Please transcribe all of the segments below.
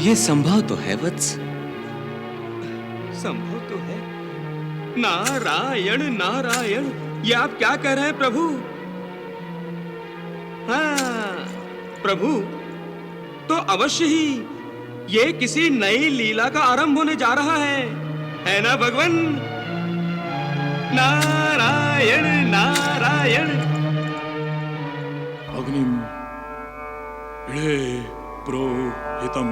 ये संभव तो है वत्स। संभव तो है। नारायण नारायण, ये आप क्या कह रहे हैं प्रभु? हाँ प्रभु, तो अवश्य ही ये किसी नई लीला का आरंभ होने जा रहा है ना भगवान? नारायण नारायण। अग्निम इळे प्रोहितम,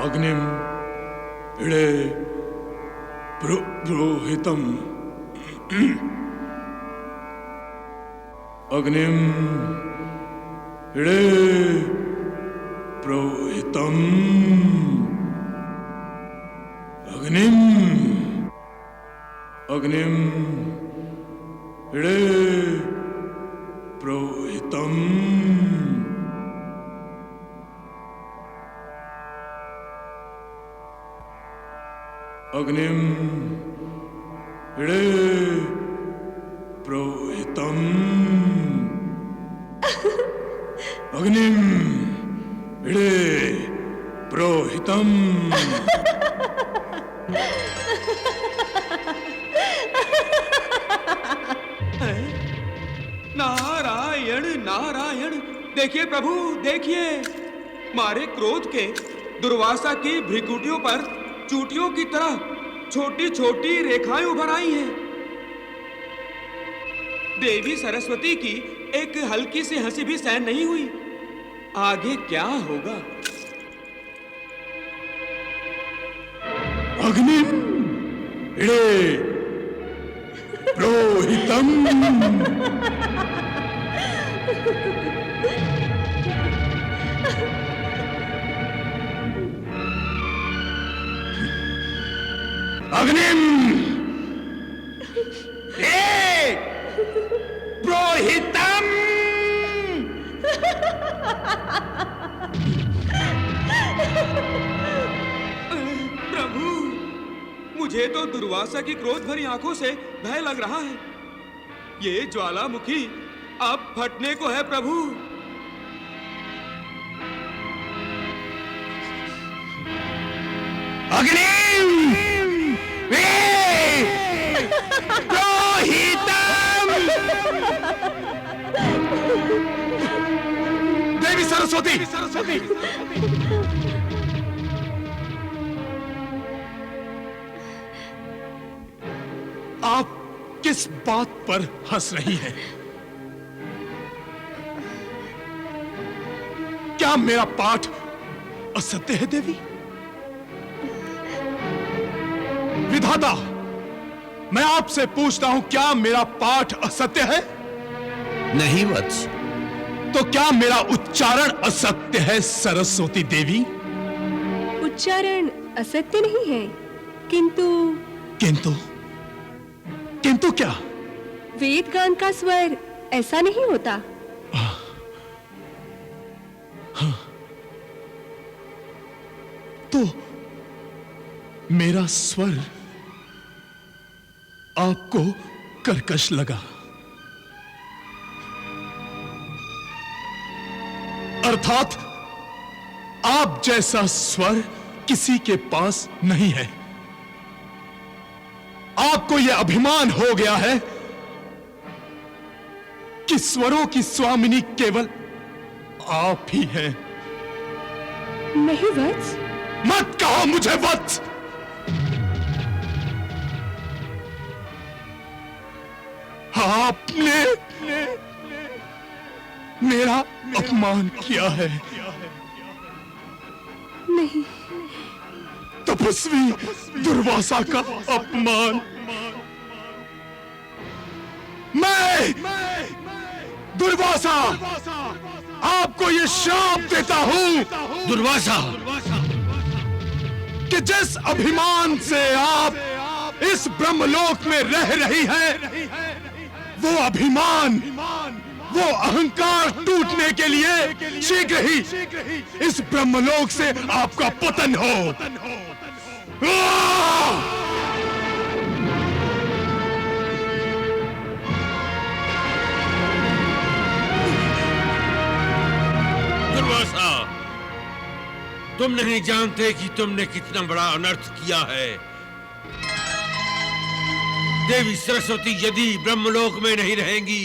अग्निम इळे प्रोहितम, अग्निम इळे प्रोहितम, अग्निम अग्निम इळे प्रोहितम। अग्निम इळे प्रोहितम, अग्निम इळे प्रोहितम। नारायण नारायण, देखिए प्रभु देखिए, मारे क्रोध के दुर्वासा की भ्रिकुटियों पर चूटियों की तरह छोटी छोटी रेखाएं उभर आई हैं। देवी सरस्वती की एक हल्की सी हंसी भी सहन नहीं हुई। आगे क्या होगा? अग्निम इळे प्रोहितम, अग्निम इळे प्रोहितम। प्रभु, मुझे तो दुर्वासा की क्रोध भरी आंखों से भय लग रहा है। ये ज्वालामुखी अब फटने को है प्रभु। अग्निम प्रोहितम। देवी सरस्वती, आप किस बात पर हंस रही हैं? क्या मेरा पाठ असत्य है देवी? विधाता, मैं आपसे पूछता हूं, क्या मेरा पाठ असत्य है? नहीं वत्स। तो क्या मेरा उच्चारण असत्य है सरस्वती देवी? उच्चारण असत्य नहीं है, किंतु किंतु किंतु क्या? वेद गान का स्वर ऐसा नहीं होता। तो मेरा स्वर आपको कर्कश लगा, अर्थात आप जैसा स्वर किसी के पास नहीं है। आपको यह अभिमान हो गया है कि स्वरों की स्वामिनी केवल आप ही हैं। नहीं वत्स। मत कहो मुझे वत्स। आपने मेरा अपमान किया है। नहीं। तपस्वी दुर्वासा का अपमान। मैं दुर्वासा आपको ये श्राप देता हूं दुर्वासा, कि जिस अभिमान से आप इस ब्रह्मलोक में रह रही हैं, वो अभिमान, वो अहंकार टूटने के लिए शीघ्र ही इस ब्रह्मलोक से आपका पतन हो। दुर्वासा, तुम नहीं जानते कि तुमने कितना बड़ा अनर्थ किया है। देवी सरस्वती यदि ब्रह्मलोक में नहीं रहेंगी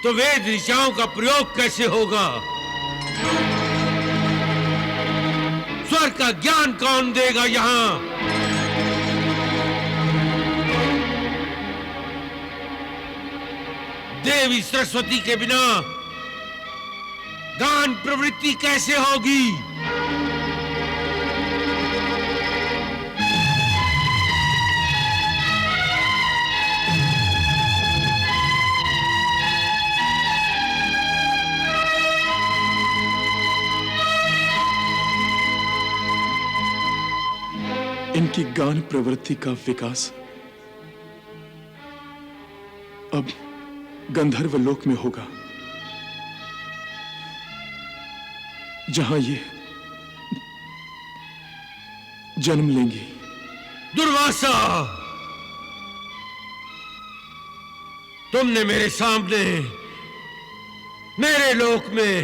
तो वेद ऋचाओं का प्रयोग कैसे होगा? स्वर का ज्ञान कौन देगा यहां? देवी सरस्वती के बिना गान प्रवृत्ति कैसे होगी? इनकी गान प्रवृत्ति का विकास अब गंधर्व लोक में होगा, जहां ये जन्म लेंगी। दुर्वासा, तुमने मेरे सामने मेरे लोक में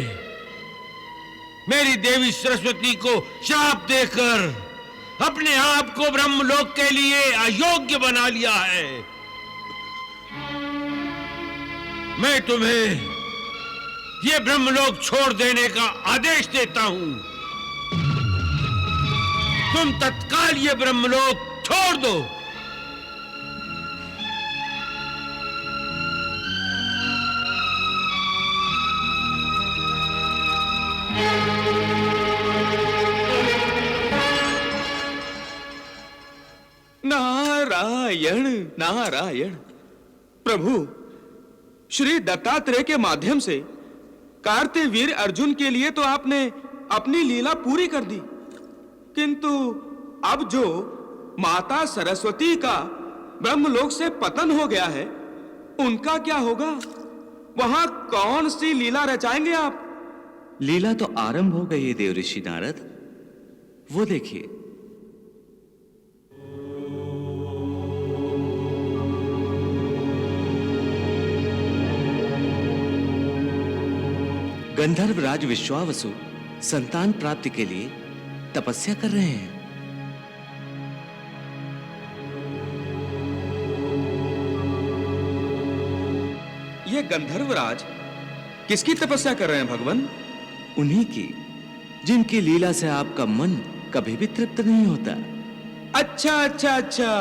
मेरी देवी सरस्वती को शाप देकर अपने आप को ब्रह्मलोक के लिए अयोग्य बना लिया है। मैं तुम्हें ये ब्रह्मलोक छोड़ देने का आदेश देता हूं। तुम तत्काल ये ब्रह्मलोक छोड़ दो। नारायण नारायण। प्रभु, श्री दत्तात्रेय के माध्यम से कार्तवीर्य अर्जुन के लिए तो आपने अपनी लीला पूरी कर दी, किंतु अब जो माता सरस्वती का ब्रह्मलोक से पतन हो गया है, उनका क्या होगा? वहां कौन सी लीला रचाएंगे आप? लीला तो आरंभ हो गई है देवऋषि नारद, वो देखिए। गंधर्व राज विश्वावसु संतान प्राप्ति के लिए तपस्या कर रहे हैं। ये गंधर्वराज किसकी तपस्या कर रहे हैं भगवान? उन्हीं की, जिनकी लीला से आपका मन कभी भी तृप्त नहीं होता। अच्छा अच्छा अच्छा,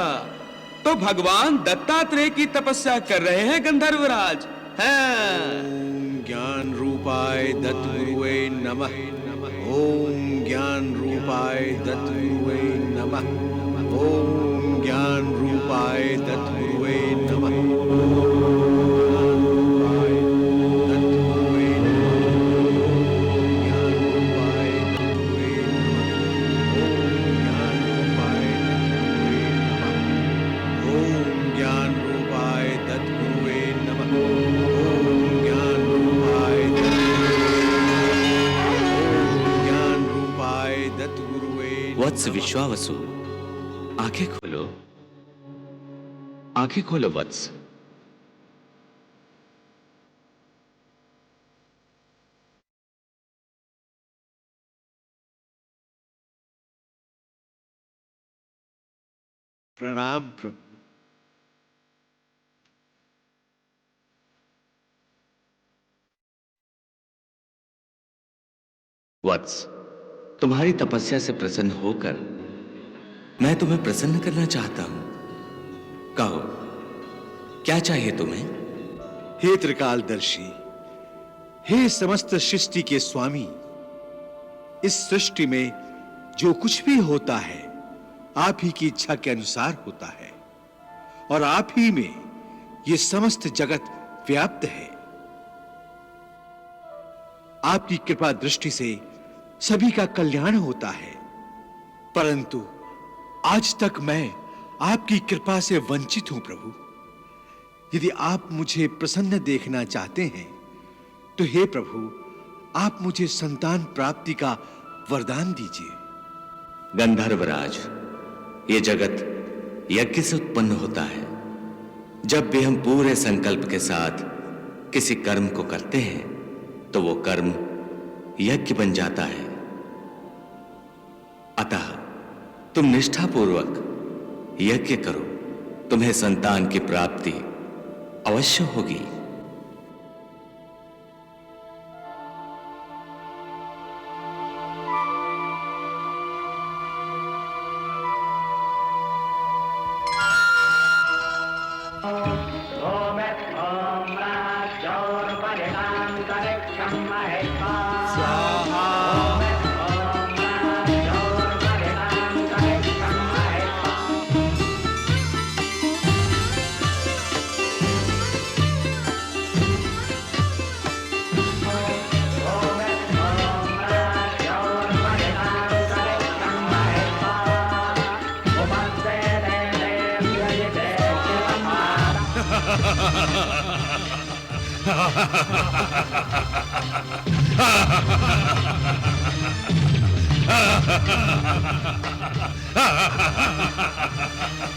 तो भगवान दत्तात्रेय की तपस्या कर रहे हैं गंधर्वराज। हैं। ज्ञान रूपाय दत्त गुरुवे नमः। ओम ज्ञान रूपाय दत्त गुरुवे नमः। ओम ज्ञान रूपाय दत्त गुरुवे नमः। वत्स विश्वावसु, आंखें खोलो, आंखें खोलो वत्स। प्रणाम प्रभु। वत्स, तुम्हारी तपस्या से प्रसन्न होकर मैं तुम्हें प्रसन्न करना चाहता हूं। कहो, क्या चाहिए तुम्हें? हे त्रिकालदर्शी, हे समस्त सृष्टि के स्वामी, इस सृष्टि में जो कुछ भी होता है आप ही की इच्छा के अनुसार होता है, और आप ही में ये समस्त जगत व्याप्त है। आपकी कृपा दृष्टि से सभी का कल्याण होता है, परंतु आज तक मैं आपकी कृपा से वंचित हूं प्रभु। यदि आप मुझे प्रसन्न देखना चाहते हैं तो हे प्रभु, आप मुझे संतान प्राप्ति का वरदान दीजिए। गंधर्वराज, ये जगत यज्ञ से उत्पन्न होता है। जब भी हम पूरे संकल्प के साथ किसी कर्म को करते हैं तो वो कर्म यज्ञ बन जाता है। अतः तुम निष्ठापूर्वक यज्ञ करो, तुम्हें संतान की प्राप्ति अवश्य होगी।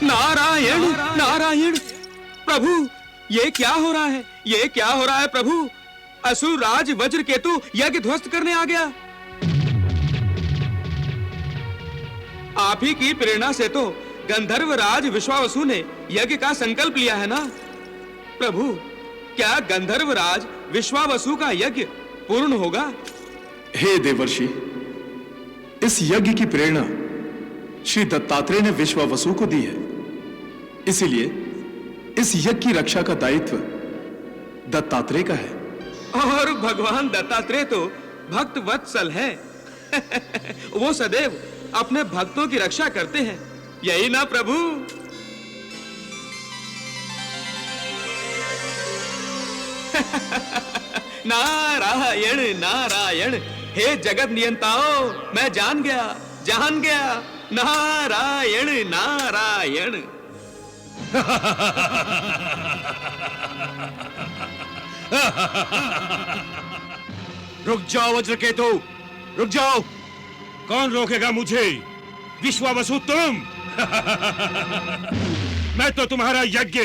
नारायण नारायण प्रभु, ये क्या हो रहा है? ये क्या हो रहा है प्रभु? असुर राज वज्र केतु यज्ञ ध्वस्त करने आ गया। आप ही की प्रेरणा से तो गंधर्व राज विश्वावसु ने यज्ञ का संकल्प लिया है ना प्रभु? क्या गंधर्व राज विश्वावसु का यज्ञ पूर्ण होगा? हे देवर्षि, इस यज्ञ की प्रेरणा श्री दत्तात्रेय ने विश्वावसु को दी है, इसीलिए इस यज्ञ की रक्षा का दायित्व दत्तात्रेय का है। और भगवान दत्तात्रेय तो भक्त वत्सल है। वो सदैव अपने भक्तों की रक्षा करते हैं, यही ना प्रभु? नारायण नारायण, हे जगत नियंताओ, मैं जान गया। नारायण नारायण। रुक जाओ वज्रकेतु, रुक जाओ। कौन रोकेगा मुझे? विश्वावसु तुम? मैं तो तुम्हारा यज्ञ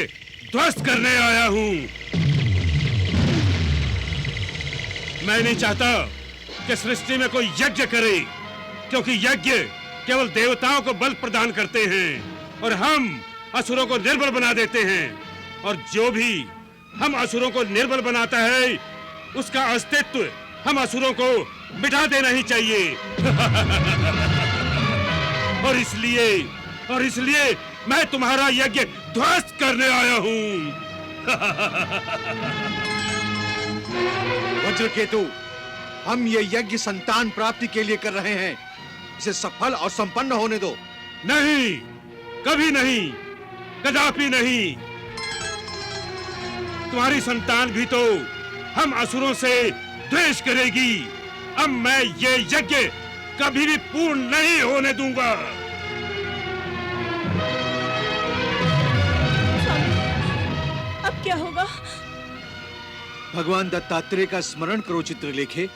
ध्वस्त करने आया हूं। मैं नहीं चाहता कि सृष्टि में कोई यज्ञ करे, क्योंकि यज्ञ केवल देवताओं को बल प्रदान करते हैं और हम असुरों को निर्बल बना देते हैं। और जो भी हम असुरों को निर्बल बनाता है, उसका अस्तित्व हम असुरों को मिटा देना ही चाहिए। और इसलिए मैं तुम्हारा यज्ञ ध्वस्त करने आया हूं। वज्रकेतु, हम ये यज्ञ संतान प्राप्ति के लिए कर रहे हैं, इसे सफल और संपन्न होने दो। नहीं, कभी नहीं, कदापि नहीं। तुम्हारी संतान भी तो हम असुरों से द्वेष करेगी। अब मैं ये यज्ञ कभी भी पूर्ण नहीं होने दूंगा। अब क्या होगा? भगवान दत्तात्रेय का स्मरण करो चित्रलेखे।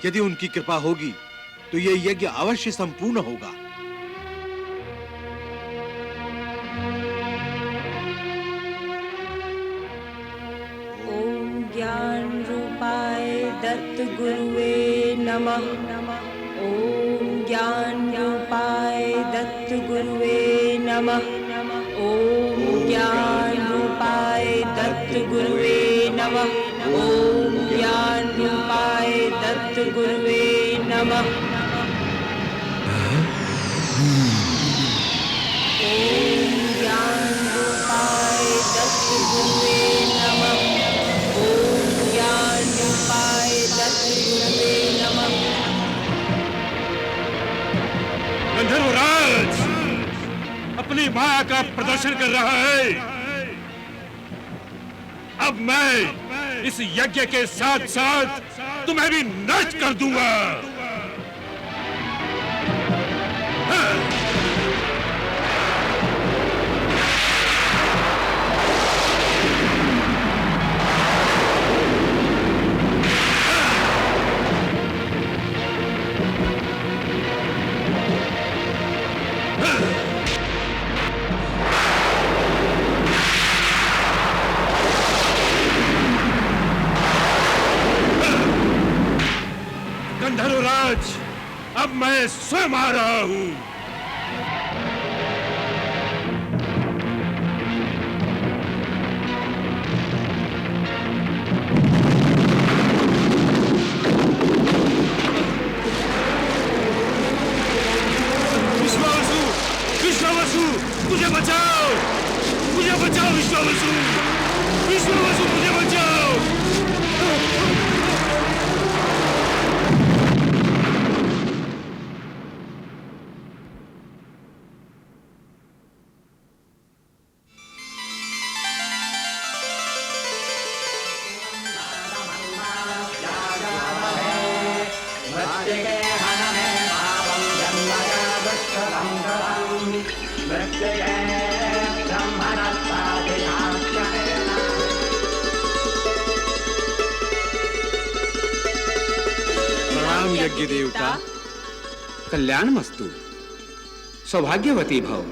यदि उनकी कृपा होगी तो ये यज्ञ अवश्य संपूर्ण होगा। ओम ज्ञान रूपाय दत्त गुरुवे नमः। ओम ज्ञान रूपाय दत्त गुरुवे नमः। ओम ज्ञान रूपाय दत्त गुरुवे नमः। ओम ज्ञान रूपाय दत्त गुरुवे नमः। ओम ज्ञान रूपाय दत्त गुरुवे नमः। ओम ज्ञान रूपाय दत्त गुरुवे नमः। गंधर्वराज अपनी माया का प्रदर्शन कर रहा है। अब मैं इस यज्ञ के साथ साथ तुम्हें भी नष्ट कर दूंगा। अब मैं स्वयं आ रहा हूं। विश्वावसु, मुझे बचाओ, मुझे बचाओ विश्वावसु, विश्वावसु मुझे बचाओ। प्रणाम यज्ञ देवता। कल्याण मस्तु, सौभाग्यवती भव।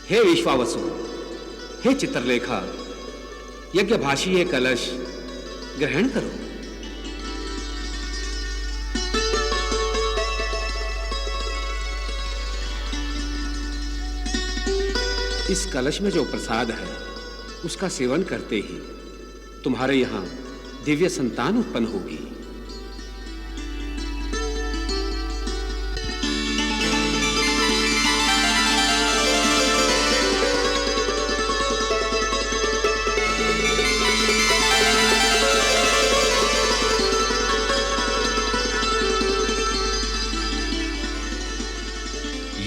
हे विश्वावसु, हे चित्रलेखा, यज्ञ भाषी ये कलश ग्रहण करो। इस कलश में जो प्रसाद है उसका सेवन करते ही तुम्हारे यहां दिव्य संतान उत्पन्न होगी।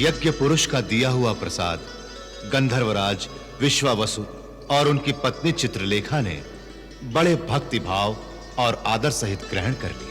यज्ञ पुरुष का दिया हुआ प्रसाद गंधर्वराज विश्वावसु और उनकी पत्नी चित्रलेखा ने बड़े भक्ति भाव और आदर सहित ग्रहण कर लिया।